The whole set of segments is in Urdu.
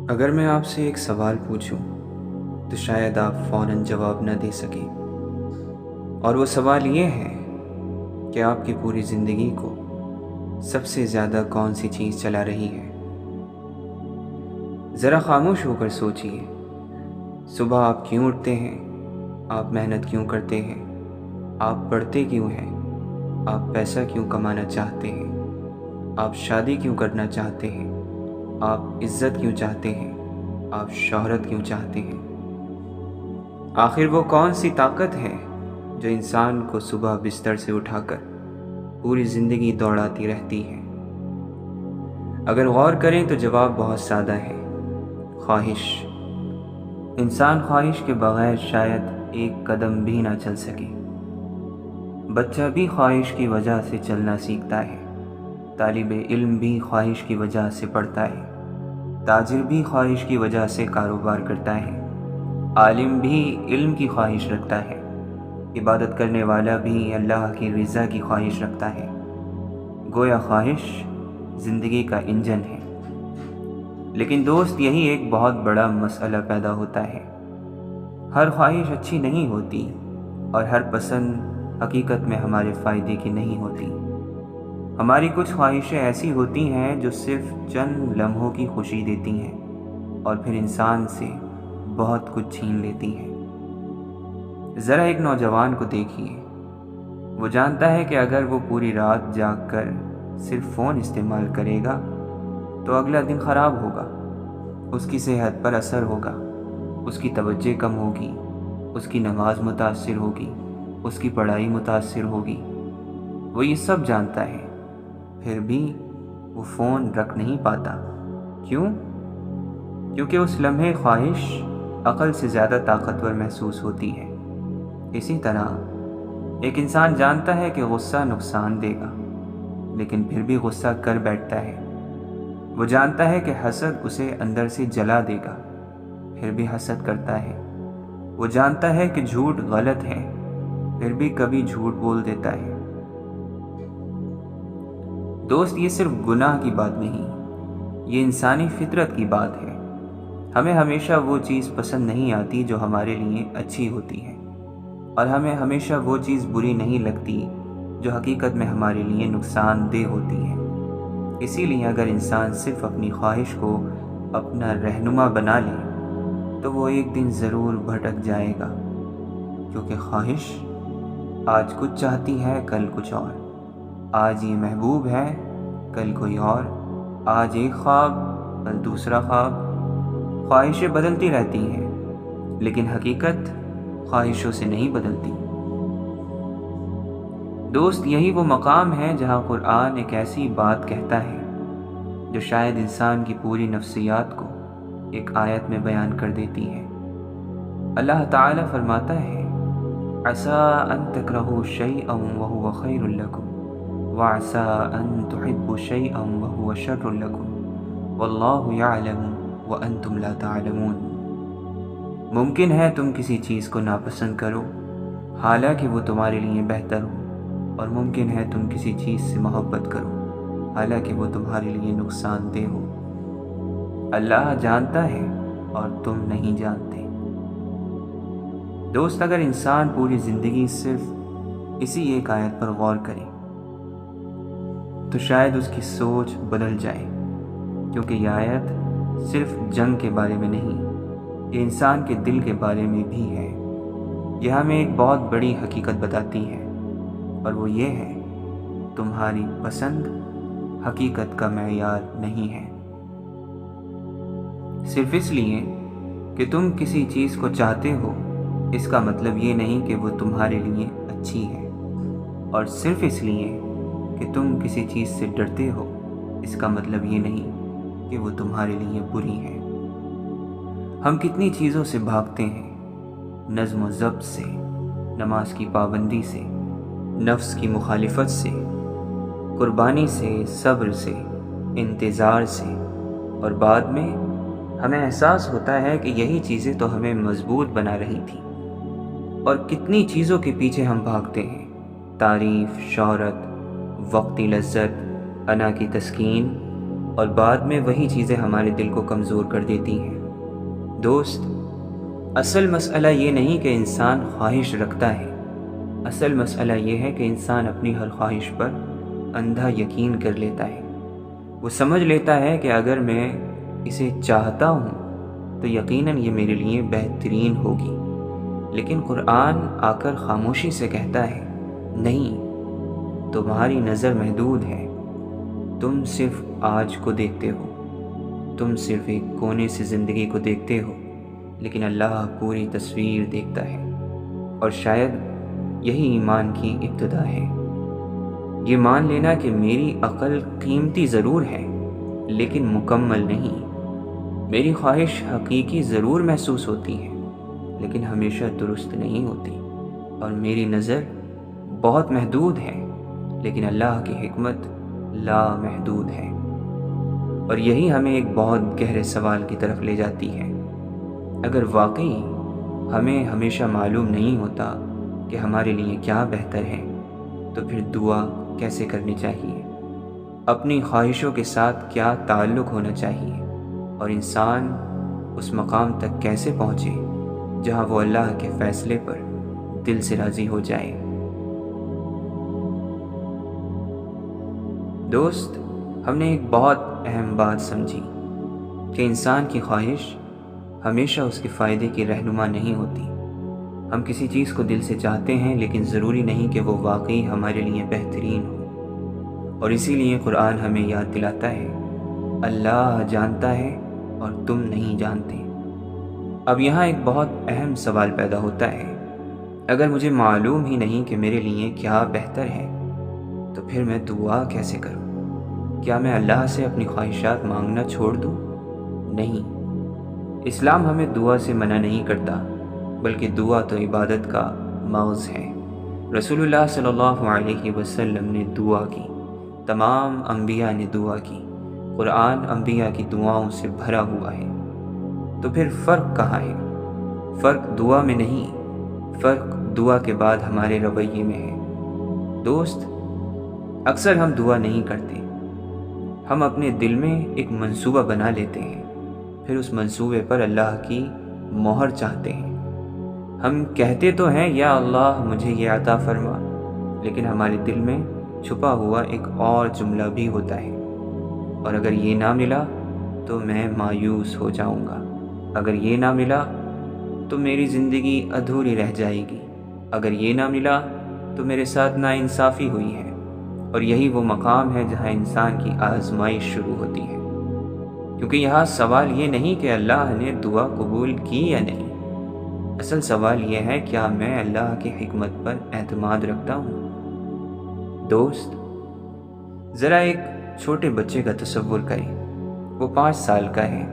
اگر میں آپ سے ایک سوال پوچھوں تو شاید آپ فوراً جواب نہ دے سکیں، اور وہ سوال یہ ہے کہ آپ کی پوری زندگی کو سب سے زیادہ کون سی چیز چلا رہی ہے؟ ذرا خاموش ہو کر سوچئے، صبح آپ کیوں اٹھتے ہیں؟ آپ محنت کیوں کرتے ہیں؟ آپ پڑھتے کیوں ہیں؟ آپ پیسہ کیوں کمانا چاہتے ہیں؟ آپ شادی کیوں کرنا چاہتے ہیں؟ آپ عزت کیوں چاہتے ہیں؟ آپ شہرت کیوں چاہتے ہیں؟ آخر وہ کون سی طاقت ہے جو انسان کو صبح بستر سے اٹھا کر پوری زندگی دوڑاتی رہتی ہے؟ اگر غور کریں تو جواب بہت سادہ ہے: خواہش۔ انسان خواہش کے بغیر شاید ایک قدم بھی نہ چل سکے۔ بچہ بھی خواہش کی وجہ سے چلنا سیکھتا ہے، طالب علم بھی خواہش کی وجہ سے پڑھتا ہے، تاجر بھی خواہش کی وجہ سے کاروبار کرتا ہے، عالم بھی علم کی خواہش رکھتا ہے، عبادت کرنے والا بھی اللہ کی رضا کی خواہش رکھتا ہے۔ گویا خواہش زندگی کا انجن ہے۔ لیکن دوست، یہی ایک بہت بڑا مسئلہ پیدا ہوتا ہے۔ ہر خواہش اچھی نہیں ہوتی، اور ہر پسند حقیقت میں ہمارے فائدے کی نہیں ہوتی۔ ہماری کچھ خواہشیں ایسی ہوتی ہیں جو صرف چند لمحوں کی خوشی دیتی ہیں، اور پھر انسان سے بہت کچھ چھین لیتی ہیں۔ ذرا ایک نوجوان کو دیکھیے، وہ جانتا ہے کہ اگر وہ پوری رات جاگ کر صرف فون استعمال کرے گا تو اگلا دن خراب ہوگا، اس کی صحت پر اثر ہوگا، اس کی توجہ کم ہوگی، اس کی نماز متاثر ہوگی، اس کی پڑھائی متاثر ہوگی۔ وہ یہ سب جانتا ہے، پھر بھی وہ فون رکھ نہیں پاتا۔ کیوں؟ کیونکہ اس لمحے خواہش عقل سے زیادہ طاقتور محسوس ہوتی ہے۔ اسی طرح ایک انسان جانتا ہے کہ غصہ نقصان دے گا، لیکن پھر بھی غصہ کر بیٹھتا ہے۔ وہ جانتا ہے کہ حسد اسے اندر سے جلا دے گا، پھر بھی حسد کرتا ہے۔ وہ جانتا ہے کہ جھوٹ غلط ہے، پھر بھی کبھی جھوٹ بول دیتا ہے۔ دوست، یہ صرف گناہ کی بات نہیں، یہ انسانی فطرت کی بات ہے۔ ہمیں ہمیشہ وہ چیز پسند نہیں آتی جو ہمارے لیے اچھی ہوتی ہے، اور ہمیں ہمیشہ وہ چیز بری نہیں لگتی جو حقیقت میں ہمارے لیے نقصان دہ ہوتی ہے۔ اسی لیے اگر انسان صرف اپنی خواہش کو اپنا رہنما بنا لے تو وہ ایک دن ضرور بھٹک جائے گا، کیونکہ خواہش آج کچھ چاہتی ہے، کل کچھ اور۔ آج یہ محبوب ہے، کل کوئی اور۔ آج ایک خواب، کل دوسرا خواب۔ خواہشیں بدلتی رہتی ہیں، لیکن حقیقت خواہشوں سے نہیں بدلتی۔ دوست، یہی وہ مقام ہے جہاں قرآن ایک ایسی بات کہتا ہے جو شاید انسان کی پوری نفسیات کو ایک آیت میں بیان کر دیتی ہے۔ اللہ تعالی فرماتا ہے: عَسَىٰ أَن تَكْرَهُوا شَيْئًا وَهُوَ خَيْرٌ لَكُمْ وَعَسَىٰ أَن تُحِبُّوا شَيْئًا وَهُوَ شَرٌّ لَكُمْ وَاللَّهُ يَعْلَمُ وَأَنْتُمْ لَا تَعْلَمُونَ۔ ممکن ہے تم کسی چیز کو ناپسند کرو حالانکہ وہ تمہارے لیے بہتر ہو، اور ممکن ہے تم کسی چیز سے محبت کرو حالانکہ وہ تمہارے لیے نقصان دہ ہو۔ اللہ جانتا ہے اور تم نہیں جانتے۔ دوست، اگر انسان پوری زندگی صرف اسی ایک آیت پر غور کرے تو شاید اس کی سوچ بدل جائے، کیونکہ یہ آیت صرف جنگ کے بارے میں نہیں، یہ انسان کے دل کے بارے میں بھی ہے۔ یہ ہمیں ایک بہت بڑی حقیقت بتاتی ہے، اور وہ یہ ہے: تمہاری پسند حقیقت کا معیار نہیں ہے۔ صرف اس لیے کہ تم کسی چیز کو چاہتے ہو، اس کا مطلب یہ نہیں کہ وہ تمہارے لیے اچھی ہے، اور صرف اس لیے کہ تم کسی چیز سے ڈرتے ہو، اس کا مطلب یہ نہیں کہ وہ تمہارے لیے بری ہے۔ ہم کتنی چیزوں سے بھاگتے ہیں: نظم و ضبط سے، نماز کی پابندی سے، نفس کی مخالفت سے، قربانی سے، صبر سے، انتظار سے، اور بعد میں ہمیں احساس ہوتا ہے کہ یہی چیزیں تو ہمیں مضبوط بنا رہی تھیں۔ اور کتنی چیزوں کے پیچھے ہم بھاگتے ہیں: تعریف، شہرت، وقتی لذت، انا کی تسکین، اور بعد میں وہی چیزیں ہمارے دل کو کمزور کر دیتی ہیں۔ دوست، اصل مسئلہ یہ نہیں کہ انسان خواہش رکھتا ہے، اصل مسئلہ یہ ہے کہ انسان اپنی ہر خواہش پر اندھا یقین کر لیتا ہے۔ وہ سمجھ لیتا ہے کہ اگر میں اسے چاہتا ہوں تو یقیناً یہ میرے لیے بہترین ہوگی، لیکن قرآن آ کر خاموشی سے کہتا ہے، نہیں، تمہاری نظر محدود ہے، تم صرف آج کو دیکھتے ہو، تم صرف ایک کونے سے زندگی کو دیکھتے ہو، لیکن اللہ پوری تصویر دیکھتا ہے۔ اور شاید یہی ایمان کی ابتدا ہے، یہ مان لینا کہ میری عقل قیمتی ضرور ہے لیکن مکمل نہیں، میری خواہش حقیقی ضرور محسوس ہوتی ہے لیکن ہمیشہ درست نہیں ہوتی، اور میری نظر بہت محدود ہے لیکن اللہ کی حکمت لا محدود ہے۔ اور یہی ہمیں ایک بہت گہرے سوال کی طرف لے جاتی ہے۔ اگر واقعی ہمیں ہمیشہ معلوم نہیں ہوتا کہ ہمارے لیے کیا بہتر ہے، تو پھر دعا کیسے کرنی چاہیے؟ اپنی خواہشوں کے ساتھ کیا تعلق ہونا چاہیے؟ اور انسان اس مقام تک کیسے پہنچے جہاں وہ اللہ کے فیصلے پر دل سے راضی ہو جائے؟ دوست، ہم نے ایک بہت اہم بات سمجھی کہ انسان کی خواہش ہمیشہ اس کے فائدے کی رہنما نہیں ہوتی۔ ہم کسی چیز کو دل سے چاہتے ہیں لیکن ضروری نہیں کہ وہ واقعی ہمارے لیے بہترین ہو، اور اسی لیے قرآن ہمیں یاد دلاتا ہے، اللہ جانتا ہے اور تم نہیں جانتے۔ اب یہاں ایک بہت اہم سوال پیدا ہوتا ہے، اگر مجھے معلوم ہی نہیں کہ میرے لیے کیا بہتر ہے تو پھر میں دعا کیسے کروں؟ کیا میں اللہ سے اپنی خواہشات مانگنا چھوڑ دوں؟ نہیں، اسلام ہمیں دعا سے منع نہیں کرتا، بلکہ دعا تو عبادت کا مغز ہے۔ رسول اللہ صلی اللہ علیہ وسلم نے دعا کی، تمام انبیاء نے دعا کی، قرآن انبیاء کی دعاؤں سے بھرا ہوا ہے۔ تو پھر فرق کہاں ہے؟ فرق دعا میں نہیں، فرق دعا کے بعد ہمارے رویے میں ہے۔ دوست، اکثر ہم دعا نہیں کرتے، ہم اپنے دل میں ایک منصوبہ بنا لیتے ہیں، پھر اس منصوبے پر اللہ کی مہر چاہتے ہیں۔ ہم کہتے تو ہیں یا اللہ مجھے یہ عطا فرما، لیکن ہمارے دل میں چھپا ہوا ایک اور جملہ بھی ہوتا ہے، اور اگر یہ نہ ملا تو میں مایوس ہو جاؤں گا، اگر یہ نہ ملا تو میری زندگی ادھوری رہ جائے گی، اگر یہ نہ ملا تو میرے ساتھ ناانصافی ہوئی ہے۔ اور یہی وہ مقام ہے جہاں انسان کی آزمائش شروع ہوتی ہے، کیونکہ یہاں سوال یہ نہیں کہ اللہ نے دعا قبول کی یا نہیں، اصل سوال یہ ہے کیا میں اللہ کی حکمت پر اعتماد رکھتا ہوں؟ دوست، ذرا ایک چھوٹے بچے کا تصور کریں، وہ 5 سال کا ہے،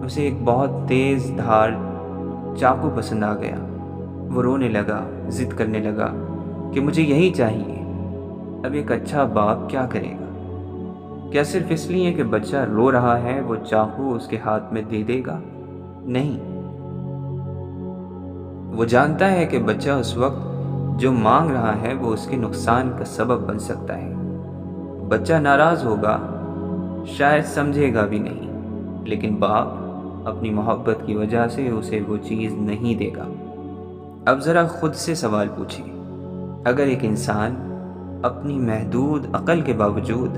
اسے ایک بہت تیز دھار چاقو پسند آ گیا، وہ رونے لگا، ضد کرنے لگا کہ مجھے یہی چاہیے۔ اب ایک اچھا باپ کیا کرے گا؟ کیا صرف اس لیے کہ بچہ رو رہا ہے وہ چاقو اس کے ہاتھ میں دے دے گا؟ نہیں، وہ جانتا ہے کہ بچہ اس وقت جو مانگ رہا ہے وہ اس کے نقصان کا سبب بن سکتا ہے۔ بچہ ناراض ہوگا، شاید سمجھے گا بھی نہیں، لیکن باپ اپنی محبت کی وجہ سے اسے وہ چیز نہیں دے گا۔ اب ذرا خود سے سوال پوچھیں، اگر ایک انسان اپنی محدود عقل کے باوجود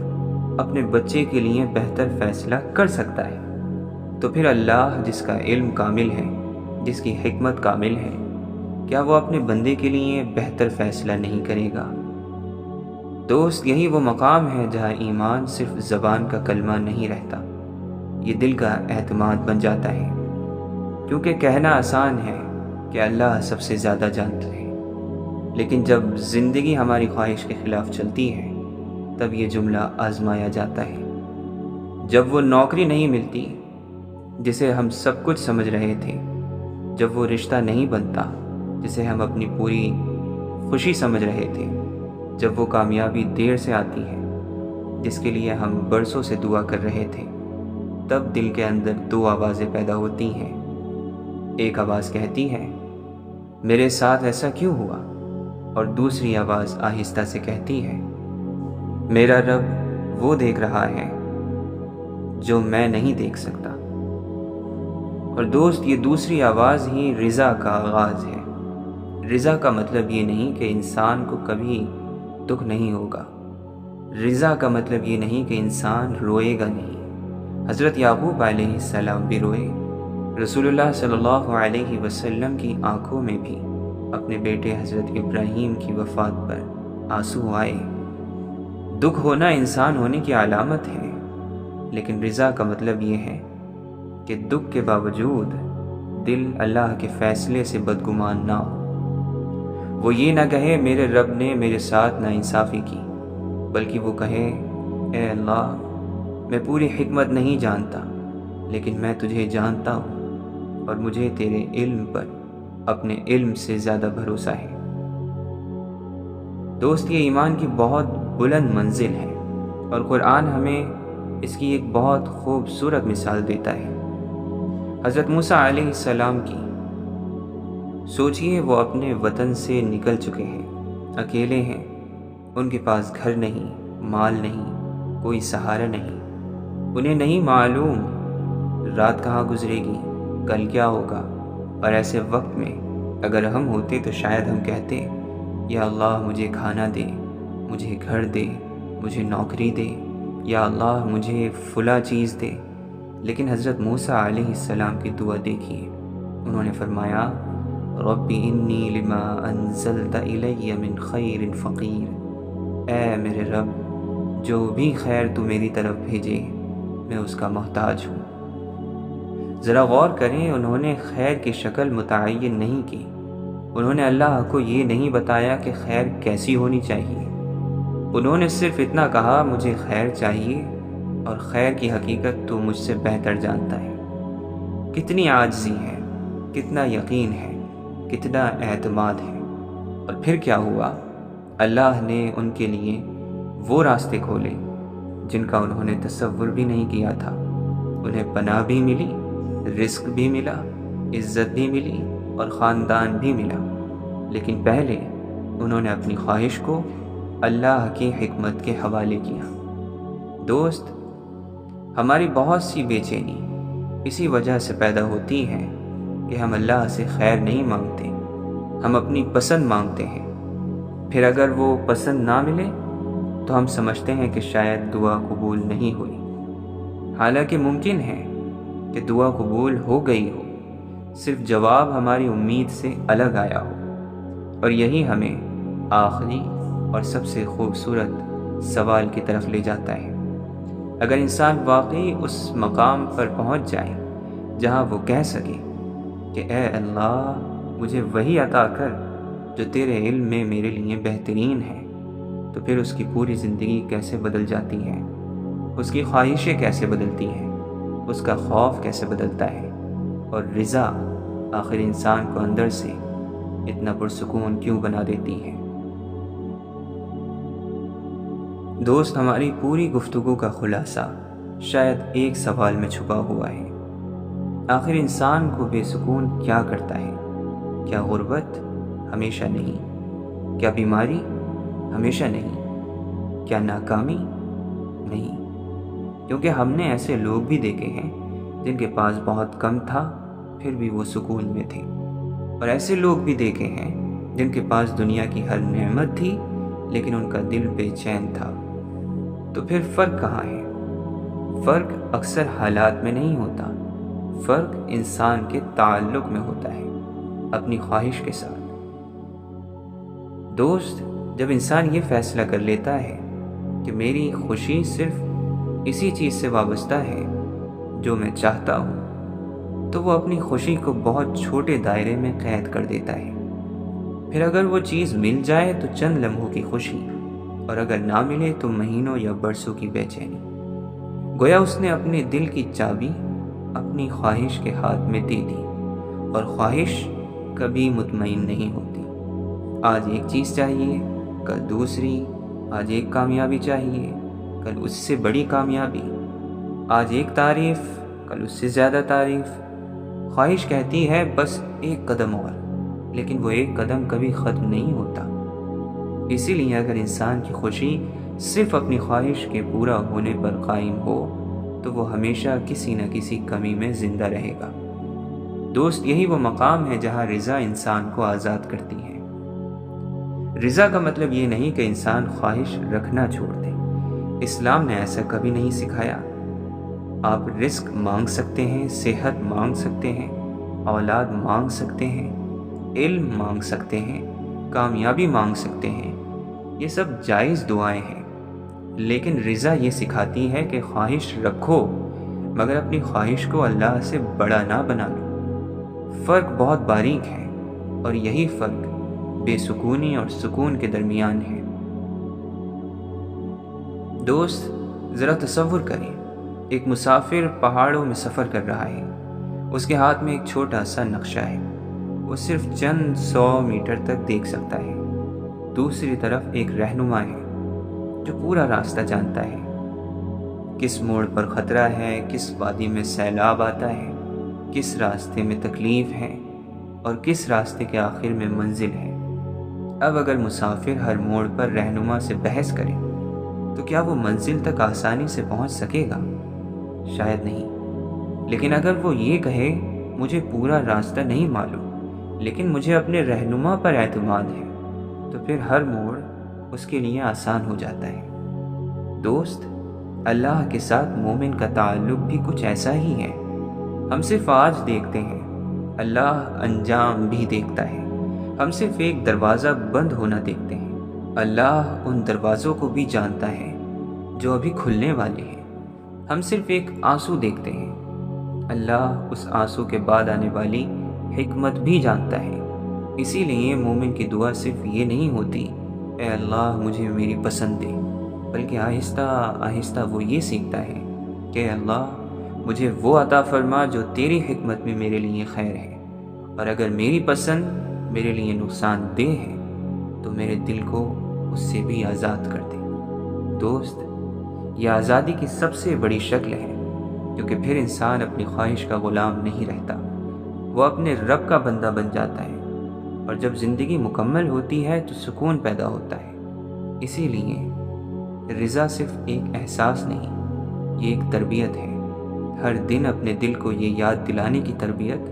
اپنے بچے کے لیے بہتر فیصلہ کر سکتا ہے، تو پھر اللہ جس کا علم کامل ہے، جس کی حکمت کامل ہے، کیا وہ اپنے بندے کے لیے بہتر فیصلہ نہیں کرے گا؟ دوست، یہی وہ مقام ہے جہاں ایمان صرف زبان کا کلمہ نہیں رہتا، یہ دل کا اعتماد بن جاتا ہے، کیونکہ کہنا آسان ہے کہ اللہ سب سے زیادہ جانتا ہے، لیکن جب زندگی ہماری خواہش کے خلاف چلتی ہے تب یہ جملہ آزمایا جاتا ہے۔ جب وہ نوکری نہیں ملتی جسے ہم سب کچھ سمجھ رہے تھے، جب وہ رشتہ نہیں بنتا جسے ہم اپنی پوری خوشی سمجھ رہے تھے، جب وہ کامیابی دیر سے آتی ہے جس کے لیے ہم برسوں سے دعا کر رہے تھے، تب دل کے اندر 2 آوازیں پیدا ہوتی ہیں۔ ایک آواز کہتی ہے، میرے ساتھ ایسا کیوں ہوا؟ اور دوسری آواز آہستہ سے کہتی ہے، میرا رب وہ دیکھ رہا ہے جو میں نہیں دیکھ سکتا۔ اور دوست، یہ دوسری آواز ہی رضا کا آغاز ہے۔ رضا کا مطلب یہ نہیں کہ انسان کو کبھی دکھ نہیں ہوگا، رضا کا مطلب یہ نہیں کہ انسان روئے گا نہیں۔ حضرت یعقوب علیہ السلام بھی روئے، رسول اللہ صلی اللہ علیہ وسلم کی آنکھوں میں بھی اپنے بیٹے حضرت ابراہیم کی وفات پر آنسو آئے۔ دکھ ہونا انسان ہونے کی علامت ہے، لیکن رضا کا مطلب یہ ہے کہ دکھ کے باوجود دل اللہ کے فیصلے سے بدگمان نہ ہو۔ وہ یہ نہ کہے میرے رب نے میرے ساتھ ناانصافی کی، بلکہ وہ کہے اے اللہ، میں پوری حکمت نہیں جانتا، لیکن میں تجھے جانتا ہوں اور مجھے تیرے علم پر اپنے علم سے زیادہ بھروسہ ہے۔ دوست، یہ ایمان کی بہت بلند منزل ہے، اور قرآن ہمیں اس کی ایک بہت خوبصورت مثال دیتا ہے۔ حضرت موسیٰ علیہ السلام کی سوچئے، وہ اپنے وطن سے نکل چکے ہیں، اکیلے ہیں، ان کے پاس گھر نہیں، مال نہیں، کوئی سہارا نہیں، انہیں نہیں معلوم رات کہاں گزرے گی، کل کیا ہوگا۔ اور ایسے وقت میں اگر ہم ہوتے تو شاید ہم کہتے یا اللہ مجھے کھانا دے، مجھے گھر دے، مجھے نوکری دے، یا اللہ مجھے فلاں چیز دے۔ لیکن حضرت موسیٰ علیہ السلام کی دعا دیکھیے، انہوں نے فرمایا رب انی لما انزلت الی من خیر فقیر، اے میرے رب، جو بھی خیر تو میری طرف بھیجے میں اس کا محتاج ہوں۔ ذرا غور کریں، انہوں نے خیر کی شکل متعین نہیں کی، انہوں نے اللہ کو یہ نہیں بتایا کہ خیر کیسی ہونی چاہیے، انہوں نے صرف اتنا کہا مجھے خیر چاہیے، اور خیر کی حقیقت تو مجھ سے بہتر جانتا ہے۔ کتنی عاجزی ہے، کتنا یقین ہے، کتنا اعتماد ہے۔ اور پھر کیا ہوا؟ اللہ نے ان کے لیے وہ راستے کھولے جن کا انہوں نے تصور بھی نہیں کیا تھا۔ انہیں پناہ بھی ملی، رزق بھی ملا، عزت بھی ملی، اور خاندان بھی ملا، لیکن پہلے انہوں نے اپنی خواہش کو اللہ کی حکمت کے حوالے کیا۔ دوست، ہماری بہت سی بے چینی اسی وجہ سے پیدا ہوتی ہے کہ ہم اللہ سے خیر نہیں مانگتے، ہم اپنی پسند مانگتے ہیں۔ پھر اگر وہ پسند نہ ملے تو ہم سمجھتے ہیں کہ شاید دعا قبول نہیں ہوئی، حالانکہ ممکن ہے کہ دعا قبول ہو گئی ہو، صرف جواب ہماری امید سے الگ آیا ہو۔ اور یہی ہمیں آخری اور سب سے خوبصورت سوال کی طرف لے جاتا ہے۔ اگر انسان واقعی اس مقام پر پہنچ جائے جہاں وہ کہہ سکے کہ اے اللہ، مجھے وہی عطا کر جو تیرے علم میں میرے لیے بہترین ہے، تو پھر اس کی پوری زندگی کیسے بدل جاتی ہے، اس کی خواہشیں کیسے بدلتی ہیں، اس کا خوف کیسے بدلتا ہے، اور رضا آخر انسان کو اندر سے اتنا پرسکون کیوں بنا دیتی ہے۔ دوست، ہماری پوری گفتگو کا خلاصہ شاید ایک سوال میں چھپا ہوا ہے۔ آخر انسان کو بے سکون کیا کرتا ہے؟ کیا غربت؟ ہمیشہ نہیں۔ کیا بیماری؟ ہمیشہ نہیں۔ کیا ناکامی؟ نہیں، کیونکہ ہم نے ایسے لوگ بھی دیکھے ہیں جن کے پاس بہت کم تھا پھر بھی وہ سکون میں تھے، اور ایسے لوگ بھی دیکھے ہیں جن کے پاس دنیا کی ہر نعمت تھی لیکن ان کا دل بے چین تھا۔ تو پھر فرق کہاں ہے؟ فرق اکثر حالات میں نہیں ہوتا، فرق انسان کے تعلق میں ہوتا ہے اپنی خواہش کے ساتھ۔ دوست، جب انسان یہ فیصلہ کر لیتا ہے کہ میری خوشی صرف اسی چیز سے وابستہ ہے جو میں چاہتا ہوں، تو وہ اپنی خوشی کو بہت چھوٹے دائرے میں قید کر دیتا ہے۔ پھر اگر وہ چیز مل جائے تو چند لمحوں کی خوشی، اور اگر نہ ملے تو مہینوں یا برسوں کی بے چینی۔ گویا اس نے اپنے دل کی چابی اپنی خواہش کے ہاتھ میں دے دی، اور خواہش کبھی مطمئن نہیں ہوتی۔ آج ایک چیز چاہیے، کل دوسری، آج ایک کامیابی چاہیے، کل اس سے بڑی کامیابی، آج ایک تعریف، کل اس سے زیادہ تعریف۔ خواہش کہتی ہے بس ایک قدم اور، لیکن وہ ایک قدم کبھی ختم نہیں ہوتا۔ اسی لیے اگر انسان کی خوشی صرف اپنی خواہش کے پورا ہونے پر قائم ہو تو وہ ہمیشہ کسی نہ کسی کمی میں زندہ رہے گا۔ دوست، یہی وہ مقام ہے جہاں رضا انسان کو آزاد کرتی ہے۔ رضا کا مطلب یہ نہیں کہ انسان خواہش رکھنا چھوڑ دے۔ اسلام نے ایسا کبھی نہیں سکھایا۔ آپ رزق مانگ سکتے ہیں، صحت مانگ سکتے ہیں، اولاد مانگ سکتے ہیں، علم مانگ سکتے ہیں، کامیابی مانگ سکتے ہیں، یہ سب جائز دعائیں ہیں، لیکن رضا یہ سکھاتی ہے کہ خواہش رکھو مگر اپنی خواہش کو اللہ سے بڑا نہ بنا لو۔ فرق بہت باریک ہے، اور یہی فرق بے سکونی اور سکون کے درمیان ہے۔ دوست، ذرا تصور کریں، ایک مسافر پہاڑوں میں سفر کر رہا ہے۔ اس کے ہاتھ میں ایک چھوٹا سا نقشہ ہے، وہ صرف چند 100 میٹر تک دیکھ سکتا ہے۔ دوسری طرف ایک رہنما ہے جو پورا راستہ جانتا ہے، کس موڑ پر خطرہ ہے، کس وادی میں سیلاب آتا ہے، کس راستے میں تکلیف ہے اور کس راستے کے آخر میں منزل ہے۔ اب اگر مسافر ہر موڑ پر رہنما سے بحث کرے تو کیا وہ منزل تک آسانی سے پہنچ سکے گا؟ شاید نہیں۔ لیکن اگر وہ یہ کہے مجھے پورا راستہ نہیں معلوم لیکن مجھے اپنے رہنما پر اعتماد ہے، تو پھر ہر موڑ اس کے لیے آسان ہو جاتا ہے۔ دوست، اللہ کے ساتھ مومن کا تعلق بھی کچھ ایسا ہی ہے۔ ہم صرف آج دیکھتے ہیں، اللہ انجام بھی دیکھتا ہے۔ ہم صرف ایک دروازہ بند ہونا دیکھتے ہیں، اللہ ان دروازوں کو بھی جانتا ہے جو ابھی کھلنے والے ہیں۔ ہم صرف ایک آنسو دیکھتے ہیں، اللہ اس آنسو کے بعد آنے والی حکمت بھی جانتا ہے۔ اسی لیے مومن کی دعا صرف یہ نہیں ہوتی اے اللہ مجھے میری پسند دے، بلکہ آہستہ آہستہ وہ یہ سیکھتا ہے کہ اللہ مجھے وہ عطا فرما جو تیری حکمت میں میرے لیے خیر ہے، اور اگر میری پسند میرے لیے نقصان دہ ہے تو میرے دل کو اس سے بھی آزاد کر دے۔ دوست، یہ آزادی کی سب سے بڑی شکل ہے، کیونکہ پھر انسان اپنی خواہش کا غلام نہیں رہتا، وہ اپنے رب کا بندہ بن جاتا ہے، اور جب زندگی مکمل ہوتی ہے تو سکون پیدا ہوتا ہے۔ اسی لیے رضا صرف ایک احساس نہیں، یہ ایک تربیت ہے۔ ہر دن اپنے دل کو یہ یاد دلانے کی تربیت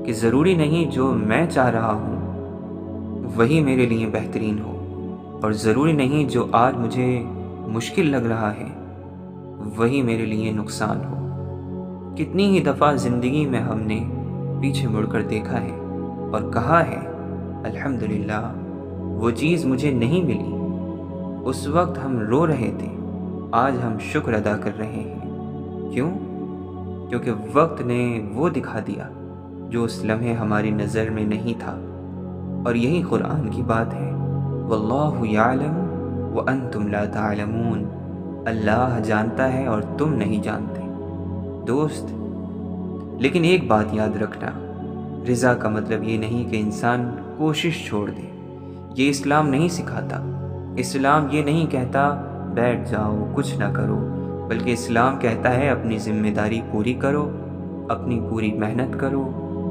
کہ ضروری نہیں جو میں چاہ رہا ہوں وہی میرے لیے بہترین ہو، اور ضروری نہیں جو آج مجھے مشکل لگ رہا ہے وہی میرے لیے نقصان ہو۔ کتنی ہی دفعہ زندگی میں ہم نے پیچھے مڑ کر دیکھا ہے اور کہا ہے الحمدللہ وہ چیز مجھے نہیں ملی، اس وقت ہم رو رہے تھے، آج ہم شکر ادا کر رہے ہیں۔ کیوں؟ کیونکہ وقت نے وہ دکھا دیا جو اس لمحے ہماری نظر میں نہیں تھا، اور یہی قرآن کی بات ہے، واللہ یعلم وانتم لا تعلمون، اللہ جانتا ہے اور تم نہیں جانتے۔ دوست، لیکن ایک بات یاد رکھنا، رضا کا مطلب یہ نہیں کہ انسان کوشش چھوڑ دے۔ یہ اسلام نہیں سکھاتا۔ اسلام یہ نہیں کہتا بیٹھ جاؤ کچھ نہ کرو، بلکہ اسلام کہتا ہے اپنی ذمہ داری پوری کرو، اپنی پوری محنت کرو،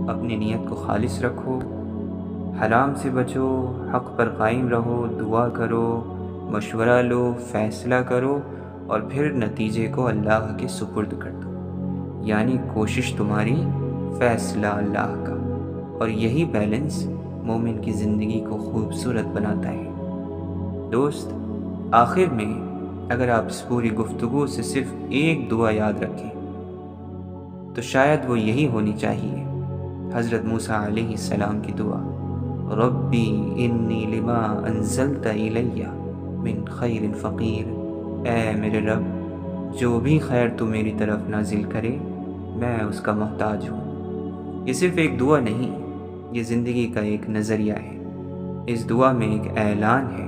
اپنی نیت کو خالص رکھو، حرام سے بچو، حق پر قائم رہو، دعا کرو، مشورہ لو، فیصلہ کرو، اور پھر نتیجے کو اللہ کے سپرد کر دو۔ یعنی کوشش تمہاری، فیصلہ اللہ کا، اور یہی بیلنس مومن کی زندگی کو خوبصورت بناتا ہے۔ دوست، آخر میں اگر آپ اس پوری گفتگو سے صرف ایک دعا یاد رکھیں تو شاید وہ یہی ہونی چاہیے، حضرت موسیٰ علیہ السلام کی دعا، ربی انی لما انزلت الی من خیر فقیر، اے میرے رب جو بھی خیر تو میری طرف نازل کرے میں اس کا محتاج ہوں۔ یہ صرف ایک دعا نہیں، یہ زندگی کا ایک نظریہ ہے۔ اس دعا میں ایک اعلان ہے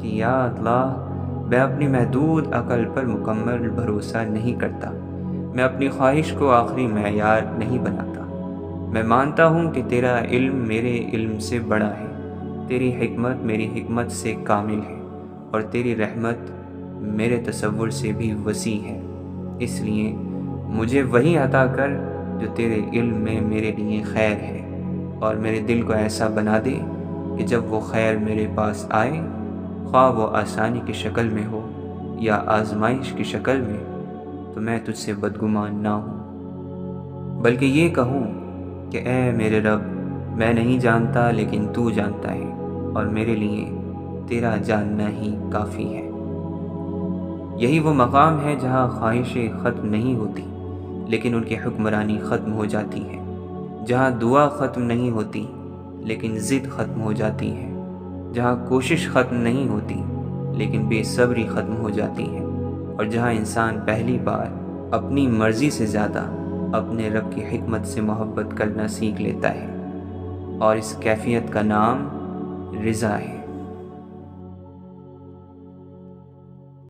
کہ یا اللہ، میں اپنی محدود عقل پر مکمل بھروسہ نہیں کرتا، میں اپنی خواہش کو آخری معیار نہیں بناتا، میں مانتا ہوں کہ تیرا علم میرے علم سے بڑا ہے، تیری حکمت میری حکمت سے کامل ہے، اور تیری رحمت میرے تصور سے بھی وسیع ہے۔ اس لیے مجھے وہی عطا کر جو تیرے علم میں میرے لیے خیر ہے، اور میرے دل کو ایسا بنا دے کہ جب وہ خیر میرے پاس آئے، خواہ وہ آسانی کی شکل میں ہو یا آزمائش کی شکل میں، تو میں تجھ سے بدگمان نہ ہوں، بلکہ یہ کہوں کہ اے میرے رب، میں نہیں جانتا لیکن تو جانتا ہے، اور میرے لیے تیرا جاننا ہی کافی ہے۔ یہی وہ مقام ہے جہاں خواہشیں ختم نہیں ہوتی لیکن ان کی حکمرانی ختم ہو جاتی ہے، جہاں دعا ختم نہیں ہوتی لیکن ضد ختم ہو جاتی ہے، جہاں کوشش ختم نہیں ہوتی لیکن بے صبری ختم ہو جاتی ہے، اور جہاں انسان پہلی بار اپنی مرضی سے زیادہ اپنے رب کی حکمت سے محبت کرنا سیکھ لیتا ہے، اور اس کیفیت کا نام رضا ہے۔